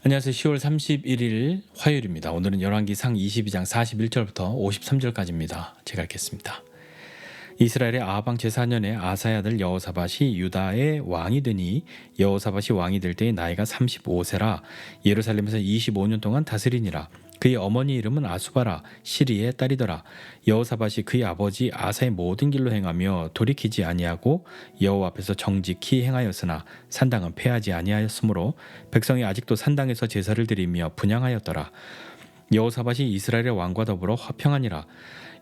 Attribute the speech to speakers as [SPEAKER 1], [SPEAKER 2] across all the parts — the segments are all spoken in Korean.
[SPEAKER 1] 안녕하세요. 10월 31일 화요일입니다. 오늘은 열왕기상 22장 41절부터 53절까지입니다. 제가 읽겠습니다. 이스라엘의 아합 왕 제4년에 아사의 아들 여호사밧이 유다의 왕이 되니 여호사밧이 왕이 될 때의 나이가 35세라 예루살렘에서 25년 동안 다스리니라. 그의 어머니 이름은 아수바라 시리의 딸이더라. 여호사밧이 그의 아버지 아사의 모든 길로 행하며 돌이키지 아니하고 여호와 앞에서 정직히 행하였으나 산당은 패하지 아니하였으므로 백성이 아직도 산당에서 제사를 드리며 분향하였더라. 여호사밧이 이스라엘의 왕과 더불어 화평하니라.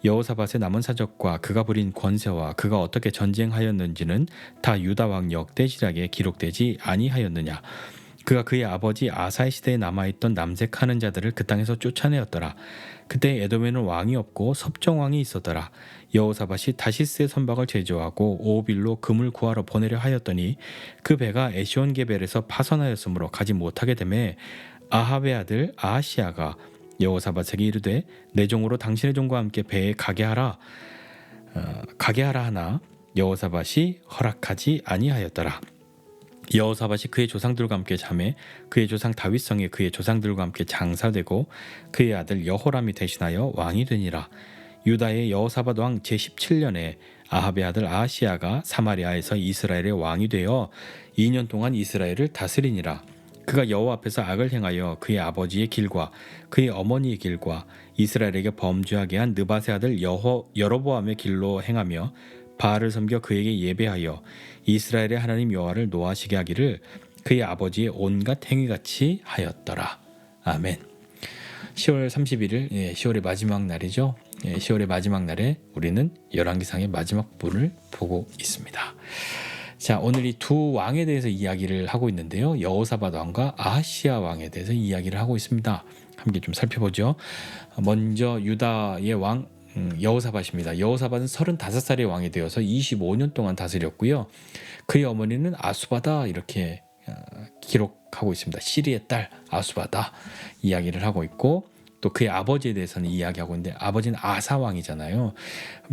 [SPEAKER 1] 여호사밧의 남은 사적과 그가 부린 권세와 그가 어떻게 전쟁하였는지는 다 유다 왕 역대지략에 기록되지 아니하였느냐. 그가 그의 아버지 아사의 시대에 남아있던 남색하는 자들을 그 땅에서 쫓아내었더라. 그때 에돔에는 왕이 없고 섭정왕이 있었더라. 여호사밧이 다시스의 선박을 제조하고 오빌로 금을 구하러 보내려 하였더니 그 배가 에시온게벨에서 파선하였으므로 가지 못하게 되매 아합의 아들 아하시아가 여호사밧에게 이르되 내 종으로 당신의 종과 함께 배에 가게 하라 하나 여호사밧이 허락하지 아니하였더라. 여호사밧이 그의 조상들과 함께 자매 그의 조상 다윗성에 그의 조상들과 함께 장사되고 그의 아들 여호람이 대신하여 왕이 되니라. 유다의 여호사밧 왕 제17년에 아합의 아들 아하시아가 사마리아에서 이스라엘의 왕이 되어 2년 동안 이스라엘을 다스리니라. 그가 여호와 앞에서 악을 행하여 그의 아버지의 길과 그의 어머니의 길과 이스라엘에게 범죄하게 한 느밧의 아들 여로보암의 길로 행하며 바알을 섬겨 그에게 예배하여 이스라엘의 하나님 여호와를 노하시게 하기를 그의 아버지의 온갖 행위같이 하였더라. 아멘. 10월 31일 10월의 마지막 날이죠. 10월의 마지막 날에 우리는 열왕기상의 마지막 부분을 보고 있습니다. 자, 오늘 이 두 왕에 대해서 이야기를 하고 있는데요. 여호사밧 왕과 아하시아 왕에 대해서 이야기를 하고 있습니다. 함께 좀 살펴보죠. 먼저 유다의 왕 여호사밧입니다. 여호사밧은 35살의 왕이 되어서 25년 동안 다스렸고요. 그의 어머니는 아수바다 이렇게 기록하고 있습니다. 시리의 딸 아수바다 이야기를 하고 있고 또 그의 아버지에 대해서는 이야기하고 있는데 아버지는 아사 왕이잖아요.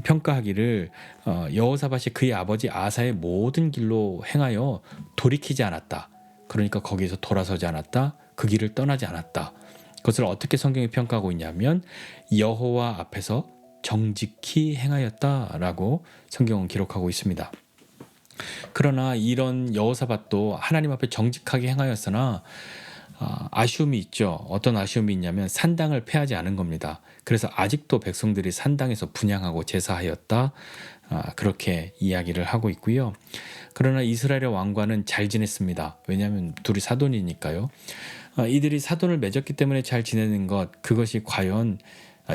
[SPEAKER 1] 평가하기를 여호사밧이 그의 아버지 아사의 모든 길로 행하여 돌이키지 않았다. 그러니까 거기에서 돌아서지 않았다. 그 길을 떠나지 않았다. 그것을 어떻게 성경이 평가하고 있냐면 여호와 앞에서 정직히 행하였다라고 성경은 기록하고 있습니다. 그러나 이런 여호사밧도 하나님 앞에 정직하게 행하였으나 아쉬움이 있죠. 어떤 아쉬움이 있냐면 산당을 패하지 않은 겁니다. 그래서 아직도 백성들이 산당에서 분향하고 제사하였다. 그렇게 이야기를 하고 있고요. 그러나 이스라엘의 왕과는 잘 지냈습니다. 왜냐하면 둘이 사돈이니까요. 이들이 사돈을 맺었기 때문에 잘 지내는 것, 그것이 과연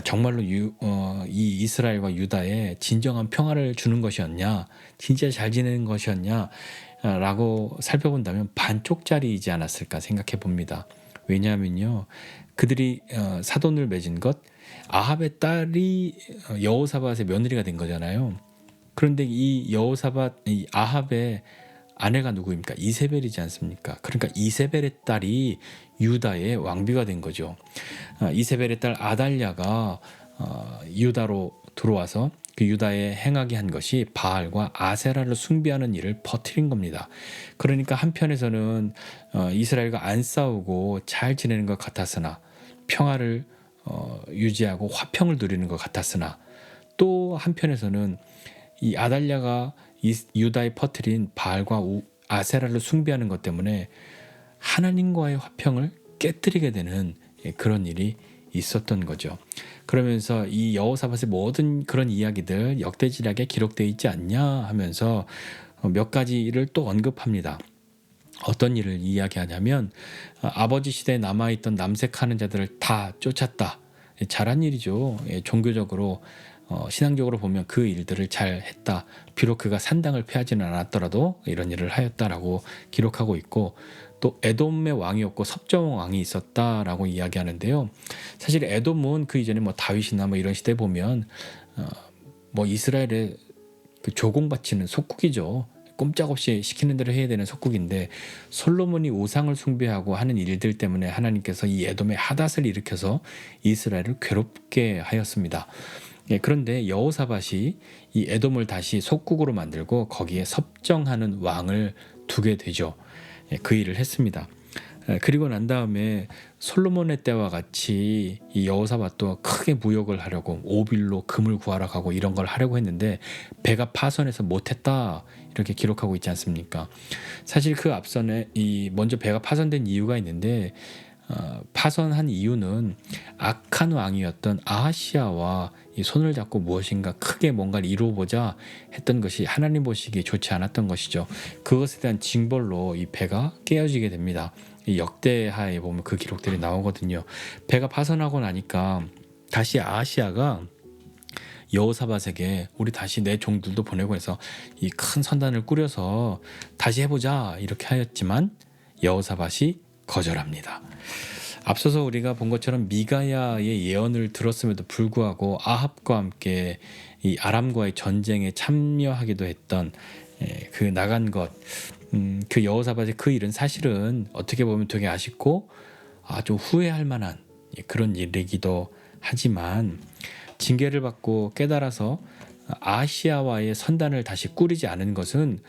[SPEAKER 1] 정말로 이 이스라엘과 유다에 진정한 평화를 주는 것이었냐, 진짜 잘 지내는 것이었냐 라고 살펴본다면 반쪽짜리이지 않았을까 생각해 봅니다. 왜냐하면요, 그들이 사돈을 맺은 것, 아합의 딸이 여호사밧의 며느리가 된 거잖아요. 그런데 이 여호사밧, 이 아합의 아내가 누구입니까? 이세벨이지 않습니까? 그러니까 이세벨의 딸이 유다의 왕비가 된 거죠. 이세벨의 딸 아달랴가 유다로 들어와서 그 유다에 행하게 한 것이 바알과 아세라를 숭배하는 일을 퍼뜨린 겁니다. 그러니까 한편에서는 이스라엘과 안 싸우고 잘 지내는 것 같았으나 평화를 유지하고 화평을 누리는 것 같았으나 또 한편에서는 이 아달랴가 유다에 퍼뜨린 바알과 아세라를 숭배하는 것 때문에 하나님과의 화평을 깨뜨리게 되는 그런 일이 있었던 거죠. 그러면서 이 여호사밧의 모든 그런 이야기들 역대지략에 기록되어 있지 않냐 하면서 몇 가지를 또 언급합니다. 어떤 일을 이야기하냐면 아버지 시대에 남아있던 남색하는 자들을 다 쫓았다. 잘한 일이죠. 종교적으로 신앙적으로 보면 그 일들을 잘 했다. 비록 그가 산당을 패하지는 않았더라도 이런 일을 하였다라고 기록하고 있고, 또 에돔의 왕이었고 섭정 왕이 있었다라고 이야기하는데요. 사실 에돔은 그 이전에 뭐 다윗이나 뭐 이런 시대 보면 뭐 이스라엘의 그 조공바치는 속국이죠. 꼼짝없이 시키는 대로 해야 되는 속국인데 솔로몬이 우상을 숭배하고 하는 일들 때문에 하나님께서 이 에돔의 하닷을 일으켜서 이스라엘을 괴롭게 하였습니다. 그런데 여호사밧이 이 에돔을 다시 속국으로 만들고 거기에 섭정하는 왕을 두게 되죠. 그 일을 했습니다. 그리고 난 다음에 솔로몬의 때와 같이 이 여호사밧도 크게 무역을 하려고 오빌로 금을 구하러 가고 이런 걸 하려고 했는데 배가 파손해서 못했다 이렇게 기록하고 있지 않습니까? 사실 그 앞선에 이 먼저 배가 파손된 이유가 있는데 파손한 이유는 악한 왕이었던 아하시아와 이 손을 잡고 무엇인가 크게 뭔가를 이루어보자 했던 것이 하나님 보시기에 좋지 않았던 것이죠. 그것에 대한 징벌로 이 배가 깨어지게 됩니다. 이 역대하에 보면 그 기록들이 나오거든요. 배가 파손하고 나니까 다시 아하시아가 여호사밧에게 우리 다시 내 종들도 보내고 해서 이 큰 선단을 꾸려서 다시 해보자 이렇게 하였지만 여호사밧이 거절합니다. 앞서서 우리가 본 것처럼 미가야의 예언을 들었음에도 불구하고 아합과 함께 이 아람과의 전쟁에 참여하기도 했던 그 나간 것, 그 여호사밧의 그 일은 사실은 어떻게 보면 되게 아쉽고 좀 후회할 만한 그런 일이기도 하지만 징계를 받고 깨달아서 아시아와의 선단을 다시 꾸리지 않은 것은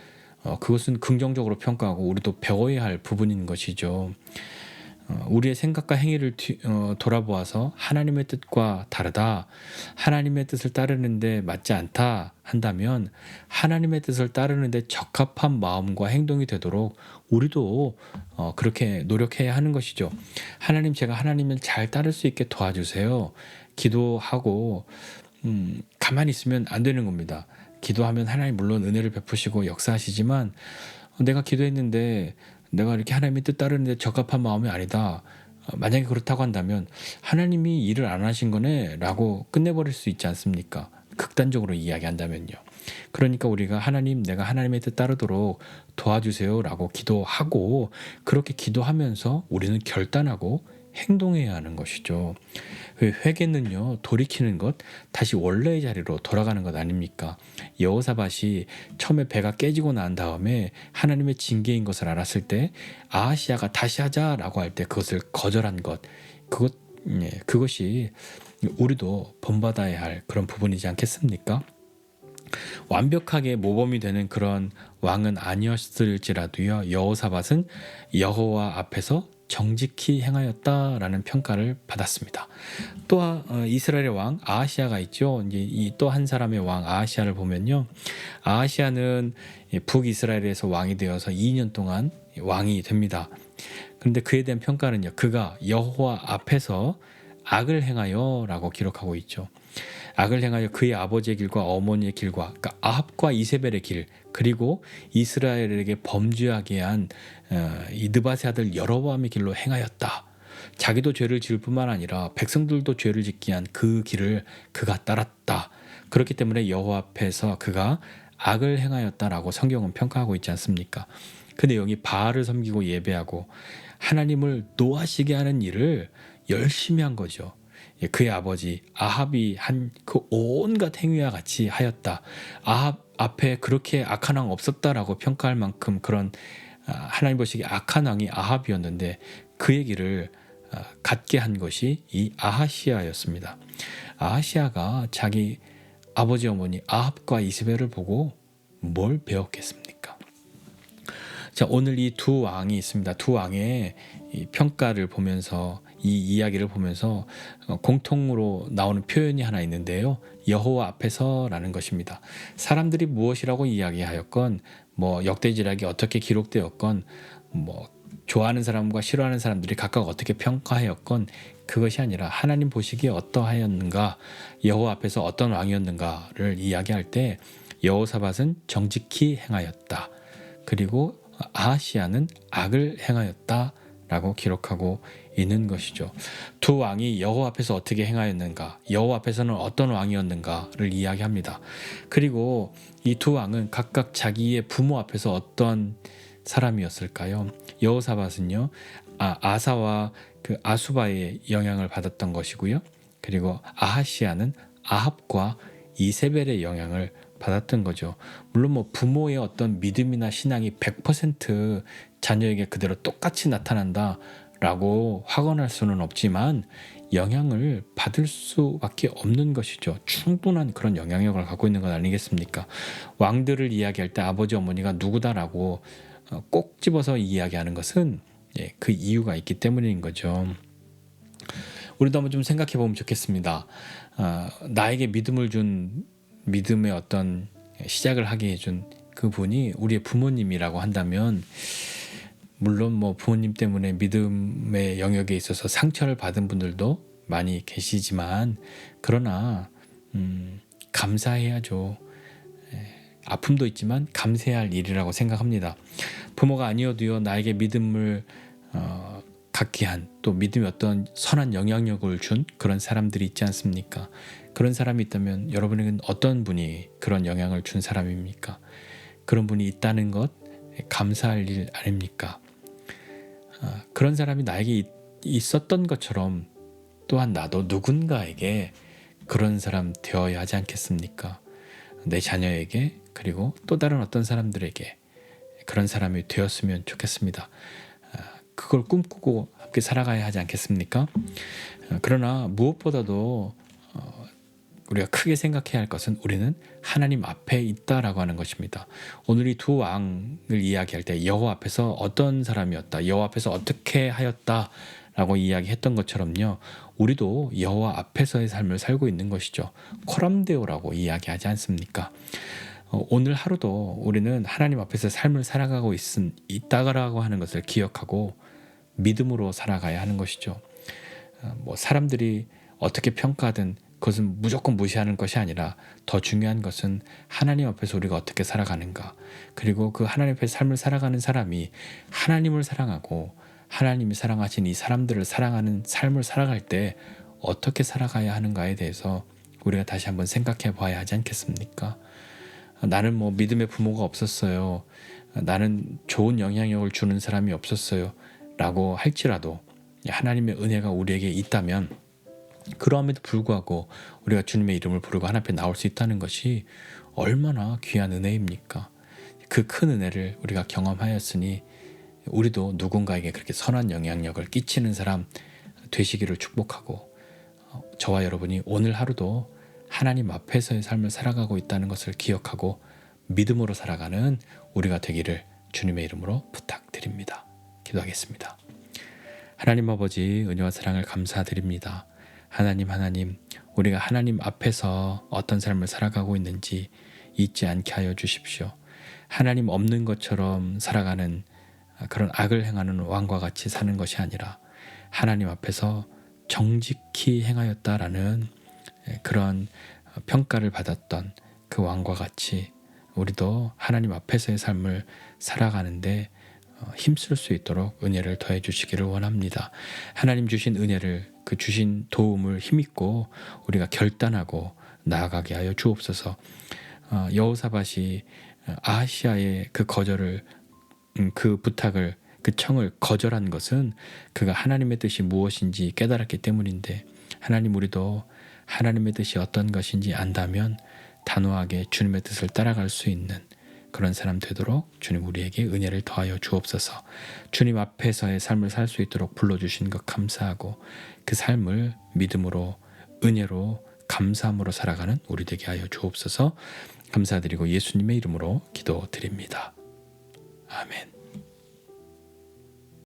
[SPEAKER 1] 그것은 긍정적으로 평가하고 우리도 배워야 할 부분인 것이죠. 우리의 생각과 행위를 돌아보아서 하나님의 뜻과 다르다, 하나님의 뜻을 따르는데 맞지 않다 한다면 하나님의 뜻을 따르는데 적합한 마음과 행동이 되도록 우리도 그렇게 노력해야 하는 것이죠. 하나님, 제가 하나님을 잘 따를 수 있게 도와주세요. 기도하고 가만히 있으면 안 되는 겁니다. 기도하면 하나님 물론 은혜를 베푸시고 역사하시지만 내가 기도했는데 내가 이렇게 하나님의 뜻 따르는데 적합한 마음이 아니다. 만약에 그렇다고 한다면 하나님이 일을 안 하신 거네 라고 끝내버릴 수 있지 않습니까? 극단적으로 이야기한다면요. 그러니까 우리가 하나님, 내가 하나님의 뜻 따르도록 도와주세요 라고 기도하고 그렇게 기도하면서 우리는 결단하고 행동해야 하는 것이죠. 회개는요, 돌이키는 것, 다시 원래의 자리로 돌아가는 것 아닙니까? 여호사밧이 처음에 배가 깨지고 난 다음에 하나님의 징계인 것을 알았을 때 아하시아가 다시 하자라고 할 때 그것을 거절한 것, 그것이 우리도 본받아야 할 그런 부분이지 않겠습니까? 완벽하게 모범이 되는 그런 왕은 아니었을지라도요, 여호사밧은 여호와 앞에서 정직히 행하였다라는 평가를 받았습니다. 또 이스라엘의 왕 아하시아가 있죠. 이제 이 또 한 사람의 왕 아하시아를 보면요, 아하시아는 북이스라엘에서 왕이 되어서 2년 동안 왕이 됩니다. 그런데 그에 대한 평가는요, 그가 여호와 앞에서 악을 행하여라고 기록하고 있죠. 악을 행하여 그의 아버지의 길과 어머니의 길과, 그러니까 아합과 이세벨의 길, 그리고 이스라엘에게 범죄하게 한 이 느바세 아들 여로보암의 길로 행하였다. 자기도 죄를 지을 뿐만 아니라 백성들도 죄를 짓게 한 그 길을 그가 따랐다. 그렇기 때문에 여호와 앞에서 그가 악을 행하였다라고 성경은 평가하고 있지 않습니까? 그 내용이 바알을 섬기고 예배하고 하나님을 노하시게 하는 일을 열심히 한 거죠. 그의 아버지 아합이 한 그 온갖 행위와 같이 하였다. 아합 앞에 그렇게 악한 왕 없었다라고 평가할 만큼 그런 하나님 보시기에 악한 왕이 아합이었는데 그의 길을 갖게 한 것이 이 아하시아였습니다. 아하시아가 자기 아버지 어머니 아합과 이세벨을 보고 뭘 배웠겠습니까? 자, 오늘 이 두 왕이 있습니다. 두 왕의 이 평가를 보면서, 이 이야기를 보면서 공통으로 나오는 표현이 하나 있는데요, 여호와 앞에서라는 것입니다. 사람들이 무엇이라고 이야기하였건, 역대지략이 어떻게 기록되었건, 좋아하는 사람과 싫어하는 사람들이 각각 어떻게 평가하였건 그것이 아니라 하나님 보시기에 어떠하였는가, 여호와 앞에서 어떤 왕이었는가를 이야기할 때 여호사밧은 정직히 행하였다. 그리고 아하시아는 악을 행하였다 라고 기록하고 있는 것이죠. 두 왕이 여호와 앞에서 어떻게 행하였는가, 여호와 앞에서는 어떤 왕이었는가를 이야기합니다. 그리고 이 두 왕은 각각 자기의 부모 앞에서 어떤 사람이었을까요? 여호사밧은요, 아사와 그 아수바의 영향을 받았던 것이고요. 그리고 아하시아는 아합과 이세벨의 영향을 받았던 거죠. 물론 부모의 어떤 믿음이나 신앙이 100% 자녀에게 그대로 똑같이 나타난다라고 확언할 수는 없지만 영향을 받을 수밖에 없는 것이죠. 충분한 그런 영향력을 갖고 있는 것 아니겠습니까? 왕들을 이야기할 때 아버지 어머니가 누구다라고 꼭 집어서 이야기하는 것은 그 이유가 있기 때문인 거죠. 우리도 한번 좀 생각해 보면 좋겠습니다. 나에게 믿음을 준 믿음의 어떤 시작을 하게 해준 그분이 우리의 부모님이라고 한다면, 물론 뭐 부모님 때문에 믿음의 영역에 있어서 상처를 받은 분들도 많이 계시지만, 그러나 감사해야죠. 아픔도 있지만 감사해야 할 일이라고 생각합니다. 부모가 아니어도요, 나에게 믿음을 갖게 한, 또 믿음의 어떤 선한 영향력을 준 그런 사람들이 있지 않습니까? 그런 사람이 있다면 여러분에게는 어떤 분이 그런 영향을 준 사람입니까? 그런 분이 있다는 것 감사할 일 아닙니까? 그런 사람이 나에게 있었던 것처럼 또한 나도 누군가에게 그런 사람 되어야 하지 않겠습니까? 내 자녀에게, 그리고 또 다른 어떤 사람들에게 그런 사람이 되었으면 좋겠습니다. 그걸 꿈꾸고 함께 살아가야 하지 않겠습니까? 그러나 무엇보다도 우리가 크게 생각해야 할 것은 우리는 하나님 앞에 있다라고 하는 것입니다. 오늘 이 두 왕을 이야기할 때 여호와 앞에서 어떤 사람이었다, 여호와 앞에서 어떻게 하였다라고 이야기했던 것처럼요, 우리도 여호와 앞에서의 삶을 살고 있는 것이죠. 코람데오라고 이야기하지 않습니까? 오늘 하루도 우리는 하나님 앞에서 삶을 살아가고 있다라고 하는 것을 기억하고 믿음으로 살아가야 하는 것이죠. 뭐 사람들이 어떻게 평가하든 그것은 무조건 무시하는 것이 아니라, 더 중요한 것은 하나님 앞에서 우리가 어떻게 살아가는가, 그리고 그 하나님 앞에서 삶을 살아가는 사람이 하나님을 사랑하고 하나님이 사랑하신 이 사람들을 사랑하는 삶을 살아갈 때 어떻게 살아가야 하는가에 대해서 우리가 다시 한번 생각해 봐야 하지 않겠습니까? 나는 뭐 믿음의 부모가 없었어요, 나는 좋은 영향력을 주는 사람이 없었어요 라고 할지라도 하나님의 은혜가 우리에게 있다면, 그러함에도 불구하고 우리가 주님의 이름을 부르고 하나님 앞에 나올 수 있다는 것이 얼마나 귀한 은혜입니까? 그 큰 은혜를 우리가 경험하였으니 우리도 누군가에게 그렇게 선한 영향력을 끼치는 사람 되시기를 축복하고, 저와 여러분이 오늘 하루도 하나님 앞에서의 삶을 살아가고 있다는 것을 기억하고 믿음으로 살아가는 우리가 되기를 주님의 이름으로 부탁드립니다. 기도하겠습니다. 하나님 아버지, 은혜와 사랑을 감사드립니다. 하나님, 우리가 하나님 앞에서 어떤 삶을 살아가고 있는지 잊지 않게 하여 주십시오. 하나님 없는 것처럼 살아가는 그런 악을 행하는 왕과 같이 사는 것이 아니라, 하나님 앞에서 정직히 행하였다라는 그런 평가를 받았던 그 왕과 같이 우리도 하나님 앞에서의 삶을 살아가는데 힘쓸 수 있도록 은혜를 더해 주시기를 원합니다. 하나님 주신 은혜를, 그 주신 도움을 힘입고 우리가 결단하고 나아가게 하여 주옵소서. 여호사밧이 아하시아의 그 거절을, 그 부탁을, 그 청을 거절한 것은 그가 하나님의 뜻이 무엇인지 깨달았기 때문인데, 하나님 우리도 하나님의 뜻이 어떤 것인지 안다면 단호하게 주님의 뜻을 따라갈 수 있는 그런 사람 되도록 주님 우리에게 은혜를 더하여 주옵소서. 주님 앞에서의 삶을 살 수 있도록 불러주신 것 감사하고, 그 삶을 믿음으로, 은혜로, 감사함으로 살아가는 우리 되게 하여 주옵소서. 감사드리고 예수님의 이름으로 기도드립니다. 아멘.